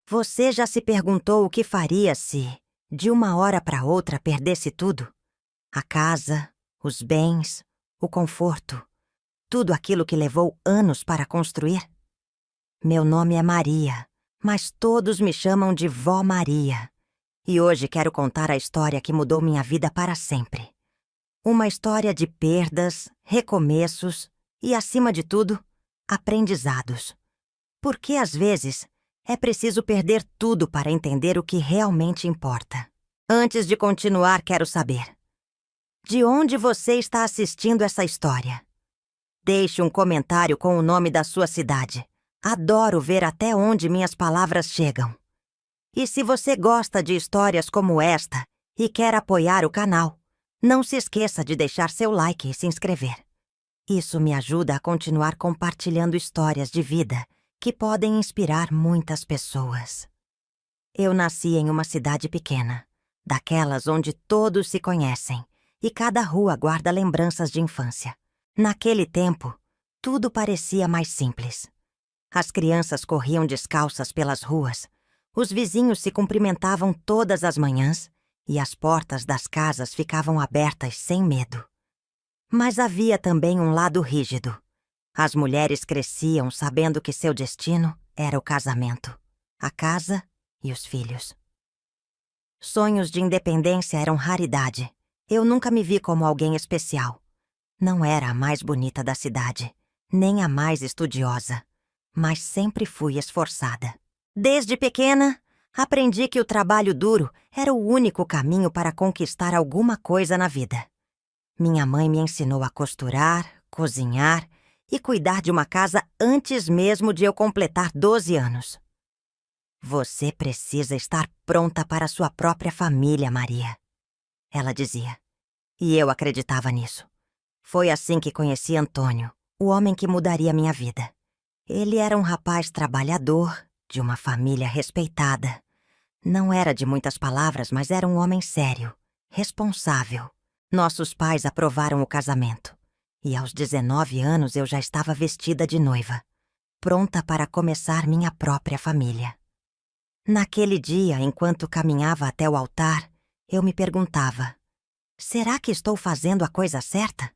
Você já se perguntou o que faria se, de uma hora para outra, perdesse tudo? A casa, os bens, o conforto, tudo aquilo que levou anos para construir? Meu nome é Maria, mas todos me chamam de Vó Maria. E hoje quero contar a história que mudou minha vida para sempre. Uma história de perdas, recomeços e, acima de tudo, aprendizados. Porque, às vezes, é preciso perder tudo para entender o que realmente importa. Antes de continuar, quero saber: de onde você está assistindo essa história? Deixe um comentário com o nome da sua cidade. Adoro ver até onde minhas palavras chegam. E se você gosta de histórias como esta e quer apoiar o canal, não se esqueça de deixar seu like e se inscrever. Isso me ajuda a continuar compartilhando histórias de vida que podem inspirar muitas pessoas. Eu nasci em uma cidade pequena, daquelas onde todos se conhecem e cada rua guarda lembranças de infância. Naquele tempo, tudo parecia mais simples. As crianças corriam descalças pelas ruas, os vizinhos se cumprimentavam todas as manhãs e as portas das casas ficavam abertas sem medo. Mas havia também um lado rígido. As mulheres cresciam sabendo que seu destino era o casamento, a casa e os filhos. Sonhos de independência eram raridade. Eu nunca me vi como alguém especial. Não era a mais bonita da cidade, nem a mais estudiosa, mas sempre fui esforçada. Desde pequena, aprendi que o trabalho duro era o único caminho para conquistar alguma coisa na vida. Minha mãe me ensinou a costurar, cozinhar e cuidar de uma casa antes mesmo de eu completar 12 anos. Você precisa estar pronta para sua própria família, Maria, ela dizia. E eu acreditava nisso. Foi assim que conheci Antônio, o homem que mudaria minha vida. Ele era um rapaz trabalhador, de uma família respeitada. Não era de muitas palavras, mas era um homem sério, responsável. Nossos pais aprovaram o casamento. E aos 19 anos eu já estava vestida de noiva, pronta para começar minha própria família. Naquele dia, enquanto caminhava até o altar, eu me perguntava: será que estou fazendo a coisa certa?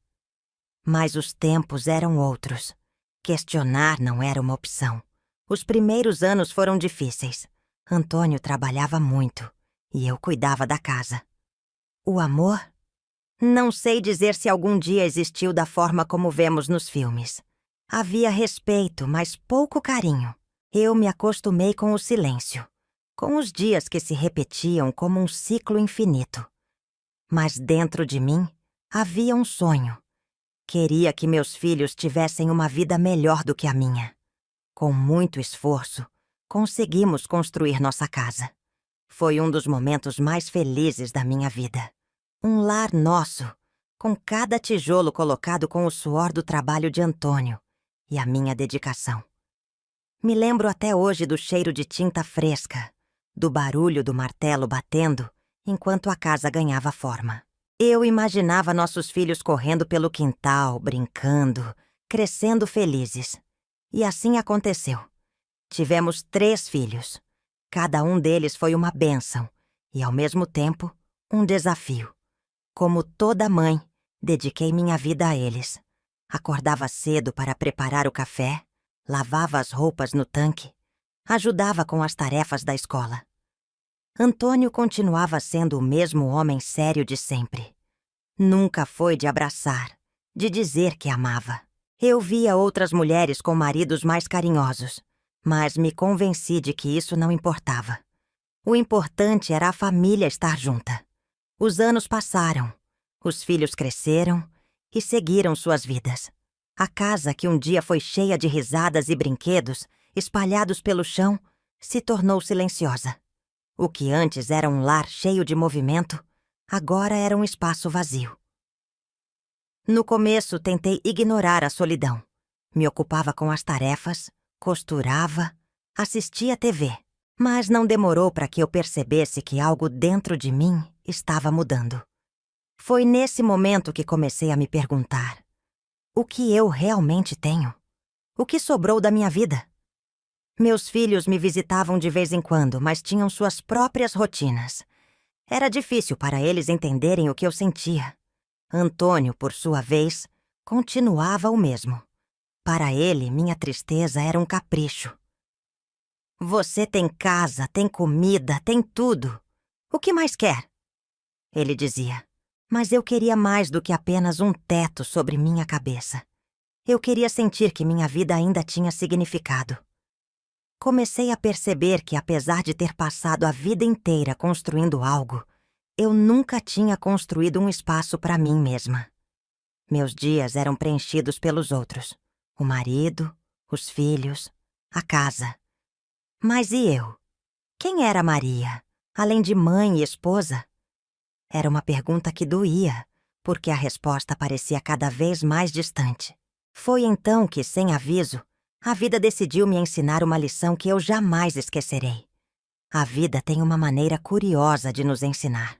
Mas os tempos eram outros. Questionar não era uma opção. Os primeiros anos foram difíceis. Antônio trabalhava muito e eu cuidava da casa. O amor? Não sei dizer se algum dia existiu da forma como vemos nos filmes. Havia respeito, mas pouco carinho. Eu me acostumei com o silêncio, com os dias que se repetiam como um ciclo infinito. Mas dentro de mim havia um sonho. Queria que meus filhos tivessem uma vida melhor do que a minha. Com muito esforço, conseguimos construir nossa casa. Foi um dos momentos mais felizes da minha vida. Um lar nosso, com cada tijolo colocado com o suor do trabalho de Antônio e a minha dedicação. Me lembro até hoje do cheiro de tinta fresca, do barulho do martelo batendo enquanto a casa ganhava forma. Eu imaginava nossos filhos correndo pelo quintal, brincando, crescendo felizes. E assim aconteceu. Tivemos 3 filhos. Cada um deles foi uma bênção e, ao mesmo tempo, um desafio. Como toda mãe, dediquei minha vida a eles. Acordava cedo para preparar o café, lavava as roupas no tanque, ajudava com as tarefas da escola. Antônio continuava sendo o mesmo homem sério de sempre. Nunca foi de abraçar, de dizer que amava. Eu via outras mulheres com maridos mais carinhosos, mas me convenci de que isso não importava. O importante era a família estar junta. Os anos passaram, os filhos cresceram e seguiram suas vidas. A casa, que um dia foi cheia de risadas e brinquedos espalhados pelo chão, se tornou silenciosa. O que antes era um lar cheio de movimento, agora era um espaço vazio. No começo, tentei ignorar a solidão. Me ocupava com as tarefas, costurava, assistia TV. Mas não demorou para que eu percebesse que algo dentro de mim estava mudando. Foi nesse momento que comecei a me perguntar: o que eu realmente tenho? O que sobrou da minha vida? Meus filhos me visitavam de vez em quando, mas tinham suas próprias rotinas. Era difícil para eles entenderem o que eu sentia. Antônio, por sua vez, continuava o mesmo. Para ele, minha tristeza era um capricho. Você tem casa, tem comida, tem tudo. O que mais quer? Ele dizia. Mas eu queria mais do que apenas um teto sobre minha cabeça. Eu queria sentir que minha vida ainda tinha significado. Comecei a perceber que, apesar de ter passado a vida inteira construindo algo, eu nunca tinha construído um espaço para mim mesma. Meus dias eram preenchidos pelos outros. O marido, os filhos, a casa. Mas e eu? Quem era Maria, além de mãe e esposa? Era uma pergunta que doía, porque a resposta parecia cada vez mais distante. Foi então que, sem aviso, a vida decidiu me ensinar uma lição que eu jamais esquecerei. A vida tem uma maneira curiosa de nos ensinar.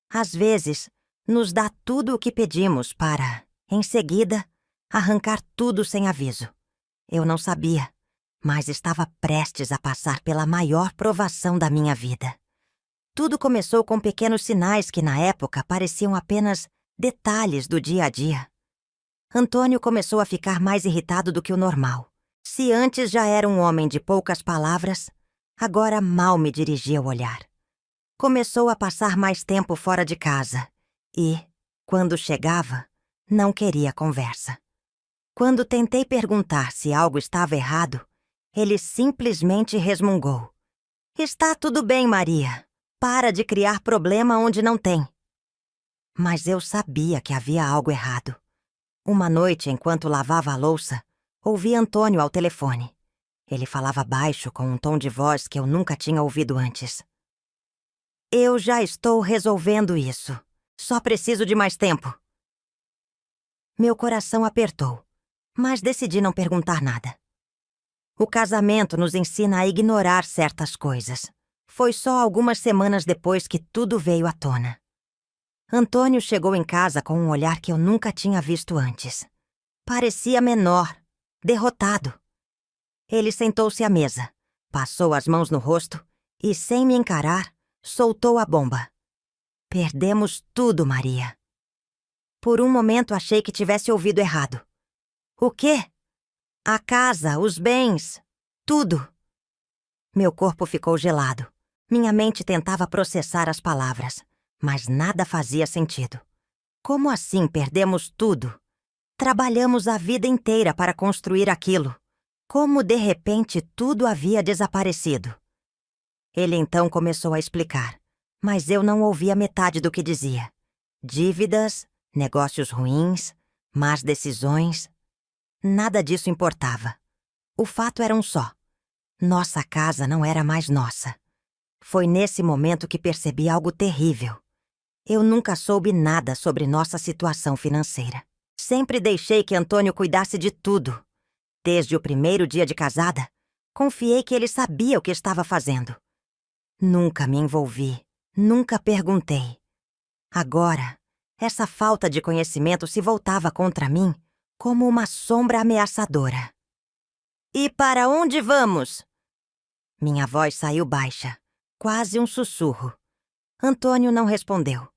Às vezes, nos dá tudo o que pedimos para, em seguida, arrancar tudo sem aviso. Eu não sabia, mas estava prestes a passar pela maior provação da minha vida. Tudo começou com pequenos sinais que, na época, pareciam apenas detalhes do dia a dia. Antônio começou a ficar mais irritado do que o normal. Se antes já era um homem de poucas palavras, agora mal me dirigia o olhar. Começou a passar mais tempo fora de casa e, quando chegava, não queria conversa. Quando tentei perguntar se algo estava errado, ele simplesmente resmungou. Está tudo bem, Maria. Para de criar problema onde não tem. Mas eu sabia que havia algo errado. Uma noite, enquanto lavava a louça, ouvi Antônio ao telefone. Ele falava baixo, com um tom de voz que eu nunca tinha ouvido antes. Eu já estou resolvendo isso. Só preciso de mais tempo. Meu coração apertou, mas decidi não perguntar nada. O casamento nos ensina a ignorar certas coisas. Foi só algumas semanas depois que tudo veio à tona. Antônio chegou em casa com um olhar que eu nunca tinha visto antes. Parecia menor, derrotado. Ele sentou-se à mesa, passou as mãos no rosto e, sem me encarar, soltou a bomba. Perdemos tudo, Maria. Por um momento achei que tivesse ouvido errado. O quê? A casa, os bens, tudo. Meu corpo ficou gelado. Minha mente tentava processar as palavras, mas nada fazia sentido. Como assim perdemos tudo? Trabalhamos a vida inteira para construir aquilo. Como de repente tudo havia desaparecido? Ele então começou a explicar, mas eu não ouvia metade do que dizia. Dívidas, negócios ruins, más decisões. Nada disso importava. O fato era um só. Nossa casa não era mais nossa. Foi nesse momento que percebi algo terrível. Eu nunca soube nada sobre nossa situação financeira. Sempre deixei que Antônio cuidasse de tudo. Desde o primeiro dia de casada, confiei que ele sabia o que estava fazendo. Nunca me envolvi, nunca perguntei. Agora, essa falta de conhecimento se voltava contra mim como uma sombra ameaçadora. E para onde vamos? Minha voz saiu baixa, quase um sussurro. Antônio não respondeu.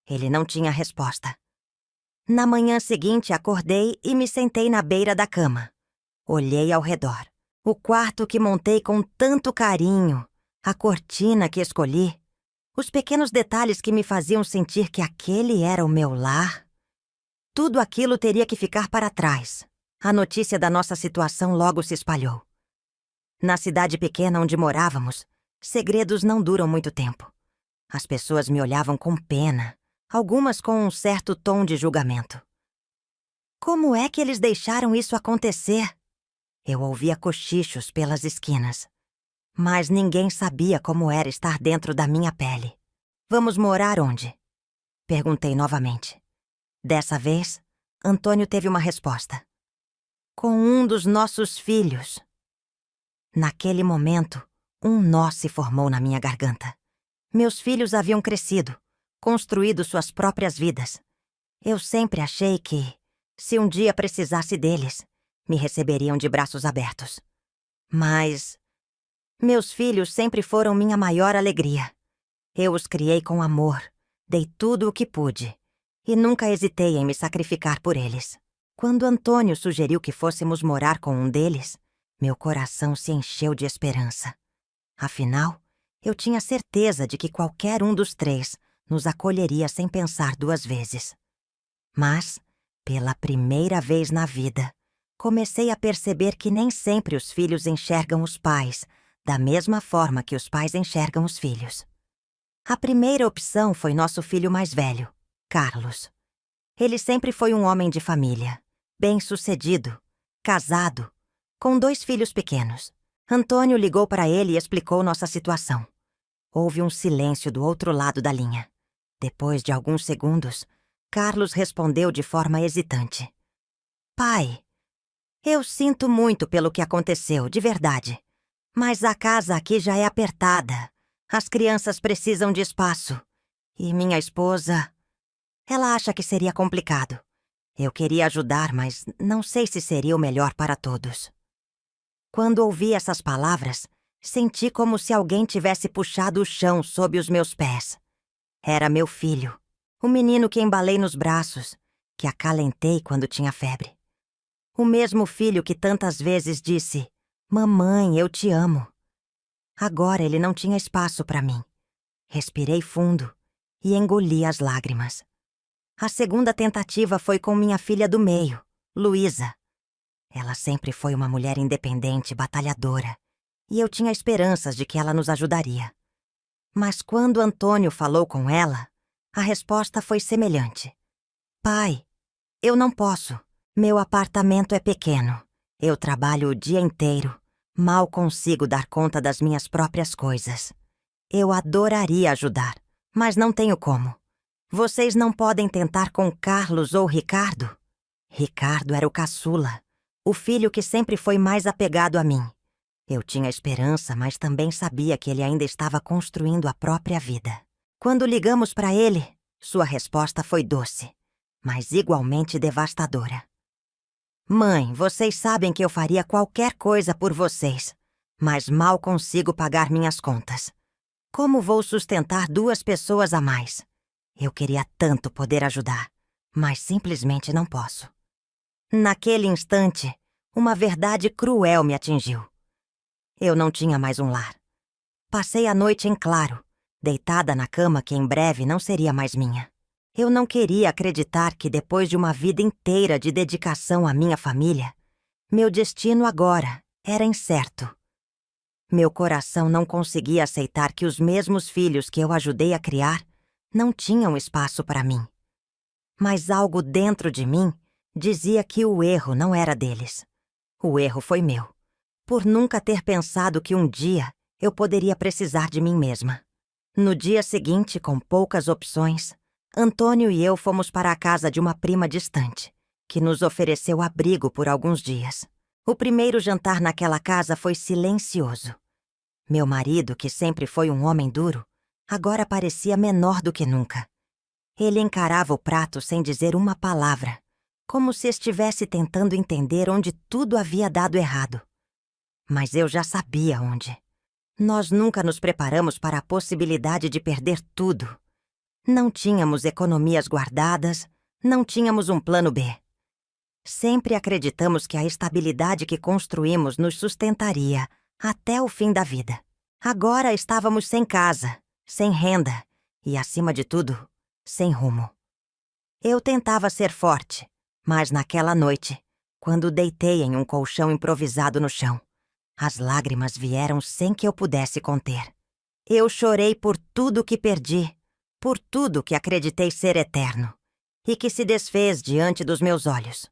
Ele não tinha resposta. Na manhã seguinte, acordei e me sentei na beira da cama. Olhei ao redor. O quarto que montei com tanto carinho, a cortina que escolhi, os pequenos detalhes que me faziam sentir que aquele era o meu lar. Tudo aquilo teria que ficar para trás. A notícia da nossa situação logo se espalhou. Na cidade pequena onde morávamos, segredos não duram muito tempo. As pessoas me olhavam com pena, algumas com um certo tom de julgamento. Como é que eles deixaram isso acontecer? Eu ouvia cochichos pelas esquinas. Mas ninguém sabia como era estar dentro da minha pele. Vamos morar onde? Perguntei novamente. Dessa vez, Antônio teve uma resposta. Com um dos nossos filhos. Naquele momento, um nó se formou na minha garganta. Meus filhos haviam crescido, construído suas próprias vidas. Eu sempre achei que, se um dia precisasse deles, me receberiam de braços abertos. Mas Meus filhos sempre foram minha maior alegria. Eu os criei com amor, dei tudo o que pude, e nunca hesitei em me sacrificar por eles. Quando Antônio sugeriu que fôssemos morar com um deles, meu coração se encheu de esperança. Afinal, eu tinha certeza de que qualquer um dos três nos acolheria sem pensar duas vezes. Mas, pela primeira vez na vida, comecei a perceber que nem sempre os filhos enxergam os pais da mesma forma que os pais enxergam os filhos. A primeira opção foi nosso filho mais velho, Carlos. Ele sempre foi um homem de família, bem-sucedido, casado, com 2 filhos pequenos. Antônio ligou para ele e explicou nossa situação. Houve um silêncio do outro lado da linha. Depois de alguns segundos, Carlos respondeu de forma hesitante. Pai, eu sinto muito pelo que aconteceu, de verdade. Mas a casa aqui já é apertada. As crianças precisam de espaço. E minha esposa... Ela acha que seria complicado. Eu queria ajudar, mas não sei se seria o melhor para todos. Quando ouvi essas palavras, senti como se alguém tivesse puxado o chão sob os meus pés. Era meu filho, o menino que embalei nos braços, que acalentei quando tinha febre. O mesmo filho que tantas vezes disse: "Mamãe, eu te amo." Agora ele não tinha espaço para mim. Respirei fundo e engoli as lágrimas. A segunda tentativa foi com minha filha do meio, Luísa. Ela sempre foi uma mulher independente, batalhadora, e eu tinha esperanças de que ela nos ajudaria. Mas quando Antônio falou com ela, a resposta foi semelhante. Pai, eu não posso. Meu apartamento é pequeno. Eu trabalho o dia inteiro. Mal consigo dar conta das minhas próprias coisas. Eu adoraria ajudar, mas não tenho como. Vocês não podem tentar com Carlos ou Ricardo? Ricardo era o caçula, o filho que sempre foi mais apegado a mim. Eu tinha esperança, mas também sabia que ele ainda estava construindo a própria vida. Quando ligamos para ele, sua resposta foi doce, mas igualmente devastadora. Mãe, vocês sabem que eu faria qualquer coisa por vocês, mas mal consigo pagar minhas contas. Como vou sustentar 2 pessoas a mais? Eu queria tanto poder ajudar, mas simplesmente não posso. Naquele instante, uma verdade cruel me atingiu. Eu não tinha mais um lar. Passei a noite em claro, deitada na cama que em breve não seria mais minha. Eu não queria acreditar que depois de uma vida inteira de dedicação à minha família, meu destino agora era incerto. Meu coração não conseguia aceitar que os mesmos filhos que eu ajudei a criar não tinham espaço para mim. Mas algo dentro de mim dizia que o erro não era deles. O erro foi meu, por nunca ter pensado que um dia eu poderia precisar de mim mesma. No dia seguinte, com poucas opções, Antônio e eu fomos para a casa de uma prima distante, que nos ofereceu abrigo por alguns dias. O primeiro jantar naquela casa foi silencioso. Meu marido, que sempre foi um homem duro, agora parecia menor do que nunca. Ele encarava o prato sem dizer uma palavra, como se estivesse tentando entender onde tudo havia dado errado. Mas eu já sabia onde. Nós nunca nos preparamos para a possibilidade de perder tudo. Não tínhamos economias guardadas, não tínhamos um plano B. Sempre acreditamos que a estabilidade que construímos nos sustentaria até o fim da vida. Agora estávamos sem casa, sem renda e, acima de tudo, sem rumo. Eu tentava ser forte, mas naquela noite, quando deitei em um colchão improvisado no chão, as lágrimas vieram sem que eu pudesse conter. Eu chorei por tudo que perdi, por tudo que acreditei ser eterno e que se desfez diante dos meus olhos.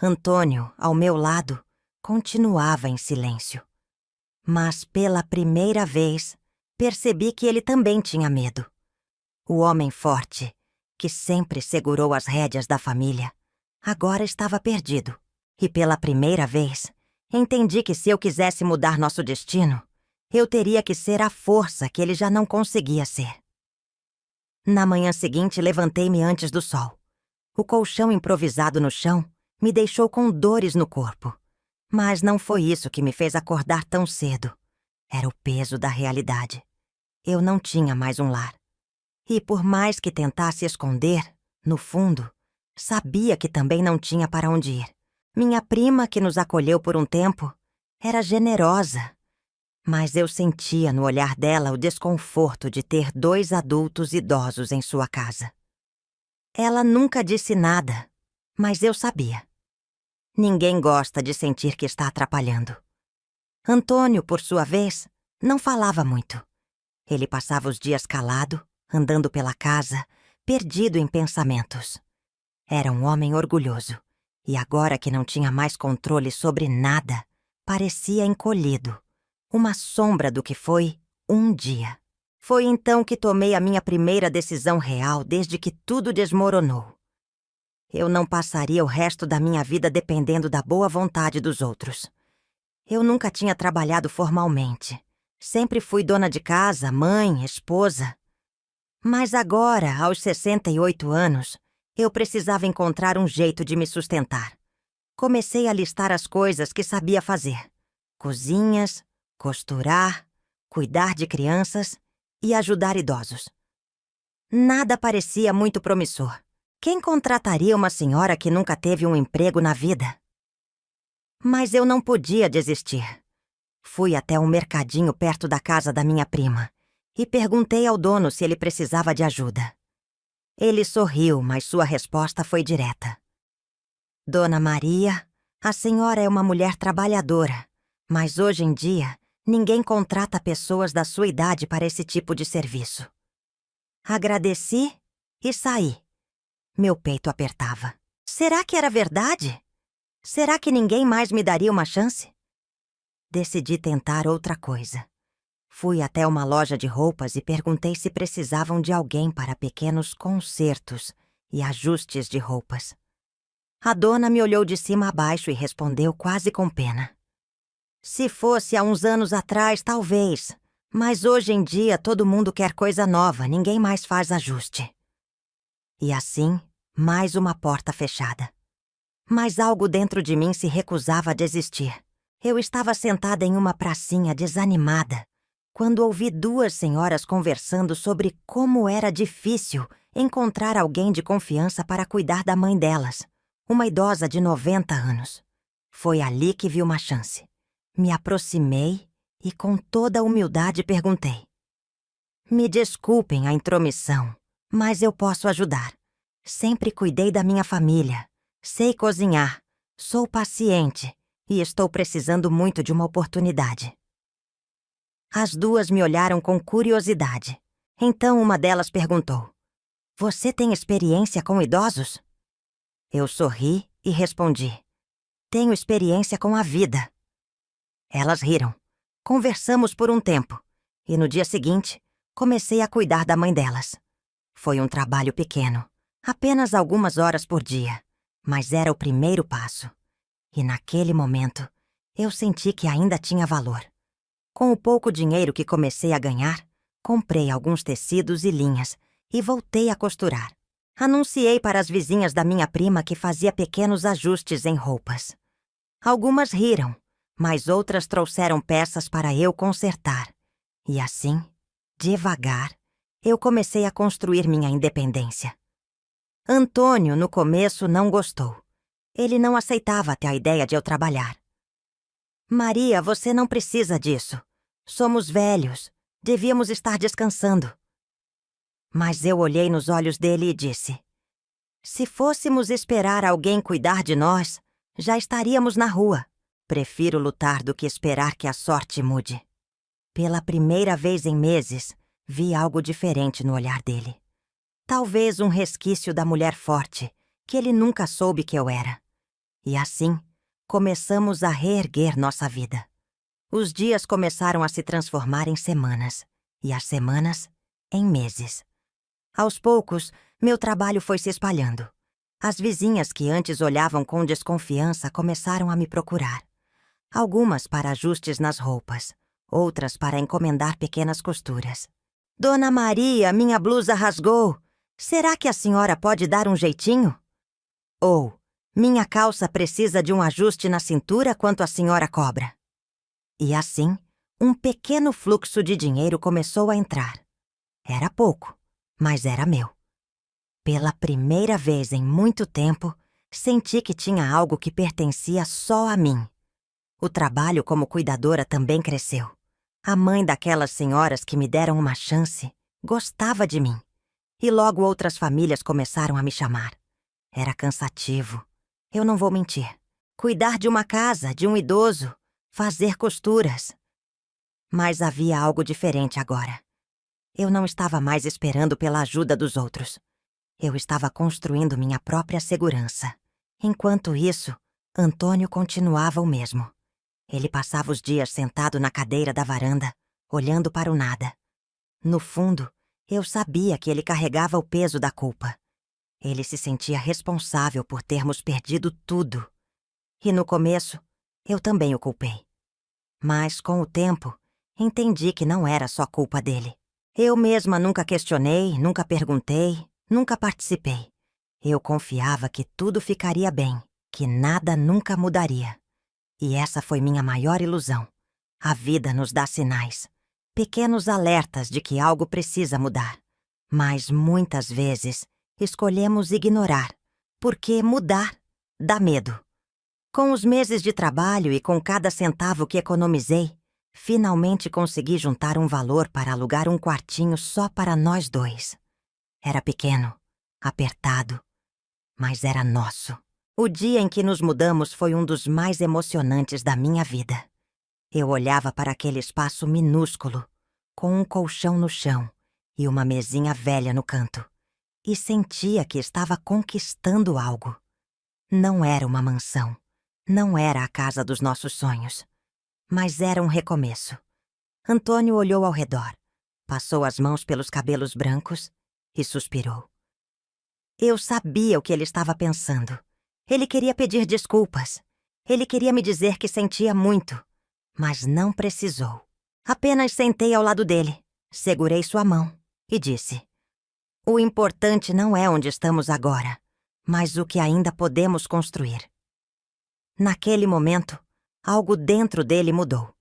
Antônio, ao meu lado, continuava em silêncio. Mas pela primeira vez, percebi que ele também tinha medo. O homem forte, que sempre segurou as rédeas da família, agora estava perdido. E pela primeira vez, entendi que se eu quisesse mudar nosso destino, eu teria que ser a força que ele já não conseguia ser. Na manhã seguinte, levantei-me antes do sol. O colchão improvisado no chão me deixou com dores no corpo. Mas não foi isso que me fez acordar tão cedo. Era o peso da realidade. Eu não tinha mais um lar. E por mais que tentasse esconder, no fundo, sabia que também não tinha para onde ir. Minha prima, que nos acolheu por um tempo, era generosa, mas eu sentia no olhar dela o desconforto de ter 2 adultos idosos em sua casa. Ela nunca disse nada, mas eu sabia. Ninguém gosta de sentir que está atrapalhando. Antônio, por sua vez, não falava muito. Ele passava os dias calado, andando pela casa, perdido em pensamentos. Era um homem orgulhoso, e agora que não tinha mais controle sobre nada, parecia encolhido, uma sombra do que foi um dia. Foi então que tomei a minha primeira decisão real desde que tudo desmoronou. Eu não passaria o resto da minha vida dependendo da boa vontade dos outros. Eu nunca tinha trabalhado formalmente. Sempre fui dona de casa, mãe, esposa. Mas agora, aos 68 anos, eu precisava encontrar um jeito de me sustentar. Comecei a listar as coisas que sabia fazer: cozinhas, costurar, cuidar de crianças e ajudar idosos. Nada parecia muito promissor. Quem contrataria uma senhora que nunca teve um emprego na vida? Mas eu não podia desistir. Fui até um mercadinho perto da casa da minha prima e perguntei ao dono se ele precisava de ajuda. Ele sorriu, mas sua resposta foi direta. Dona Maria, a senhora é uma mulher trabalhadora, mas hoje em dia ninguém contrata pessoas da sua idade para esse tipo de serviço. Agradeci e saí. Meu peito apertava. Será que era verdade? Será que ninguém mais me daria uma chance? Decidi tentar outra coisa. Fui até uma loja de roupas e perguntei se precisavam de alguém para pequenos consertos e ajustes de roupas. A dona me olhou de cima a baixo e respondeu quase com pena. Se fosse há uns anos atrás, talvez, mas hoje em dia todo mundo quer coisa nova, ninguém mais faz ajuste. E assim, mais uma porta fechada. Mas algo dentro de mim se recusava a desistir. Eu estava sentada em uma pracinha desanimada, quando ouvi 2 senhoras conversando sobre como era difícil encontrar alguém de confiança para cuidar da mãe delas, uma idosa de 90 anos. Foi ali que vi uma chance. Me aproximei e com toda a humildade perguntei. Me desculpem a intromissão, mas eu posso ajudar. Sempre cuidei da minha família. Sei cozinhar, sou paciente e estou precisando muito de uma oportunidade. As 2 me olharam com curiosidade. Então uma delas perguntou: Você tem experiência com idosos? Eu sorri e respondi: Tenho experiência com a vida. Elas riram. Conversamos por um tempo e no dia seguinte comecei a cuidar da mãe delas. Foi um trabalho pequeno, apenas algumas horas por dia. Mas era o primeiro passo. E naquele momento, eu senti que ainda tinha valor. Com o pouco dinheiro que comecei a ganhar, comprei alguns tecidos e linhas e voltei a costurar. Anunciei para as vizinhas da minha prima que fazia pequenos ajustes em roupas. Algumas riram, mas outras trouxeram peças para eu consertar. E assim, devagar, eu comecei a construir minha independência. Antônio, no começo, não gostou. Ele não aceitava até a ideia de eu trabalhar. Maria, você não precisa disso. Somos velhos. Devíamos estar descansando. Mas eu olhei nos olhos dele e disse: Se fôssemos esperar alguém cuidar de nós, já estaríamos na rua. Prefiro lutar do que esperar que a sorte mude. Pela primeira vez em meses, vi algo diferente no olhar dele. Talvez um resquício da mulher forte, que ele nunca soube que eu era. E assim, começamos a reerguer nossa vida. Os dias começaram a se transformar em semanas, e as semanas em meses. Aos poucos, meu trabalho foi se espalhando. As vizinhas que antes olhavam com desconfiança começaram a me procurar. Algumas para ajustes nas roupas, outras para encomendar pequenas costuras. Dona Maria, minha blusa rasgou. Será que a senhora pode dar um jeitinho? Ou, minha calça precisa de um ajuste na cintura, quanto a senhora cobra? E assim, um pequeno fluxo de dinheiro começou a entrar. Era pouco, mas era meu. Pela primeira vez em muito tempo, senti que tinha algo que pertencia só a mim. O trabalho como cuidadora também cresceu. A mãe daquelas senhoras que me deram uma chance gostava de mim. E logo outras famílias começaram a me chamar. Era cansativo. Eu não vou mentir. Cuidar de uma casa, de um idoso, fazer costuras. Mas havia algo diferente agora. Eu não estava mais esperando pela ajuda dos outros. Eu estava construindo minha própria segurança. Enquanto isso, Antônio continuava o mesmo. Ele passava os dias sentado na cadeira da varanda, olhando para o nada. No fundo, eu sabia que ele carregava o peso da culpa. Ele se sentia responsável por termos perdido tudo. E no começo, eu também o culpei. Mas, com o tempo, entendi que não era só culpa dele. Eu mesma nunca questionei, nunca perguntei, nunca participei. Eu confiava que tudo ficaria bem, que nada nunca mudaria. E essa foi minha maior ilusão. A vida nos dá sinais, pequenos alertas de que algo precisa mudar. Mas muitas vezes escolhemos ignorar, porque mudar dá medo. Com os meses de trabalho e com cada centavo que economizei, finalmente consegui juntar um valor para alugar um quartinho só para nós dois. Era pequeno, apertado, mas era nosso. O dia em que nos mudamos foi um dos mais emocionantes da minha vida. Eu olhava para aquele espaço minúsculo, com um colchão no chão e uma mesinha velha no canto, e sentia que estava conquistando algo. Não era uma mansão, não era a casa dos nossos sonhos, mas era um recomeço. Antônio olhou ao redor, passou as mãos pelos cabelos brancos e suspirou. Eu sabia o que ele estava pensando. Ele queria pedir desculpas. Ele queria me dizer que sentia muito, mas não precisou. Apenas sentei ao lado dele, segurei sua mão e disse: "O importante não é onde estamos agora, mas o que ainda podemos construir." Naquele momento, algo dentro dele mudou.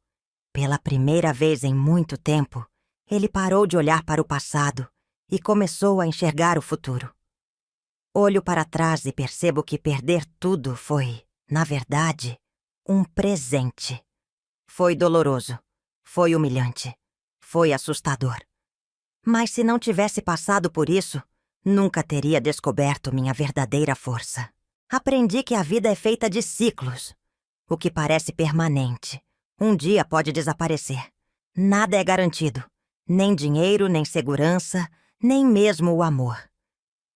Pela primeira vez em muito tempo, ele parou de olhar para o passado e começou a enxergar o futuro. Olho para trás e percebo que perder tudo foi, na verdade, um presente. Foi doloroso, foi humilhante, foi assustador. Mas se não tivesse passado por isso, nunca teria descoberto minha verdadeira força. Aprendi que a vida é feita de ciclos. O que parece permanente, um dia pode desaparecer. Nada é garantido, nem dinheiro, nem segurança, nem mesmo o amor.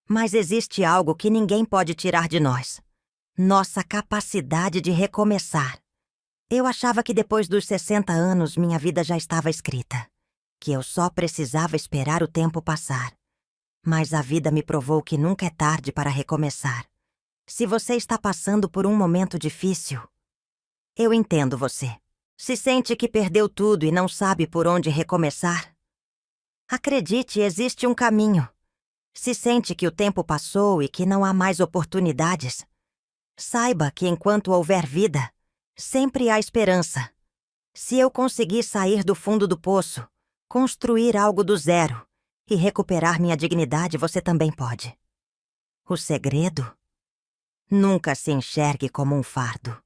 Mas existe algo que ninguém pode tirar de nós: nossa capacidade de recomeçar. Eu achava que depois dos 60 anos minha vida já estava escrita, que eu só precisava esperar o tempo passar. Mas a vida me provou que nunca é tarde para recomeçar. Se você está passando por um momento difícil, eu entendo você. Se sente que perdeu tudo e não sabe por onde recomeçar? Acredite, existe um caminho. Se sente que o tempo passou e que não há mais oportunidades, saiba que enquanto houver vida, sempre há esperança. Se eu conseguir sair do fundo do poço, construir algo do zero e recuperar minha dignidade, você também pode. O segredo? Nunca se enxergue como um fardo.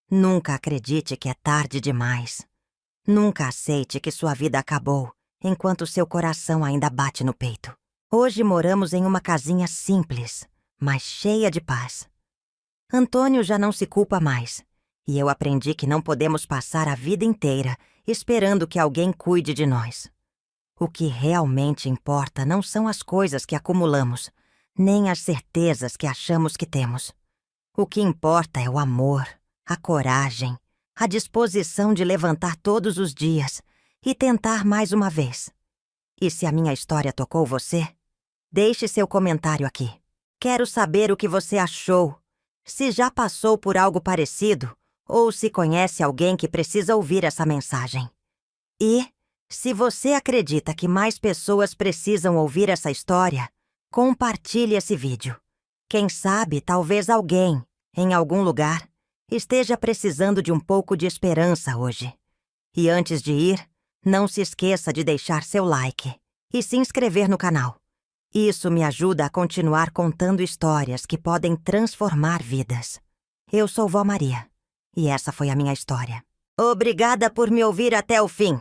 Nunca acredite que é tarde demais. Nunca aceite que sua vida acabou enquanto seu coração ainda bate no peito. Hoje moramos em uma casinha simples, mas cheia de paz. Antônio já não se culpa mais, e eu aprendi que não podemos passar a vida inteira esperando que alguém cuide de nós. O que realmente importa não são as coisas que acumulamos, nem as certezas que achamos que temos. O que importa é o amor, a coragem, a disposição de levantar todos os dias e tentar mais uma vez. E se a minha história tocou você, deixe seu comentário aqui. Quero saber o que você achou, se já passou por algo parecido ou se conhece alguém que precisa ouvir essa mensagem. E, se você acredita que mais pessoas precisam ouvir essa história, compartilhe esse vídeo. Quem sabe, talvez alguém, em algum lugar, esteja precisando de um pouco de esperança hoje. E antes de ir, não se esqueça de deixar seu like e se inscrever no canal. Isso me ajuda a continuar contando histórias que podem transformar vidas. Eu sou Vó Maria e essa foi a minha história. Obrigada por me ouvir até o fim.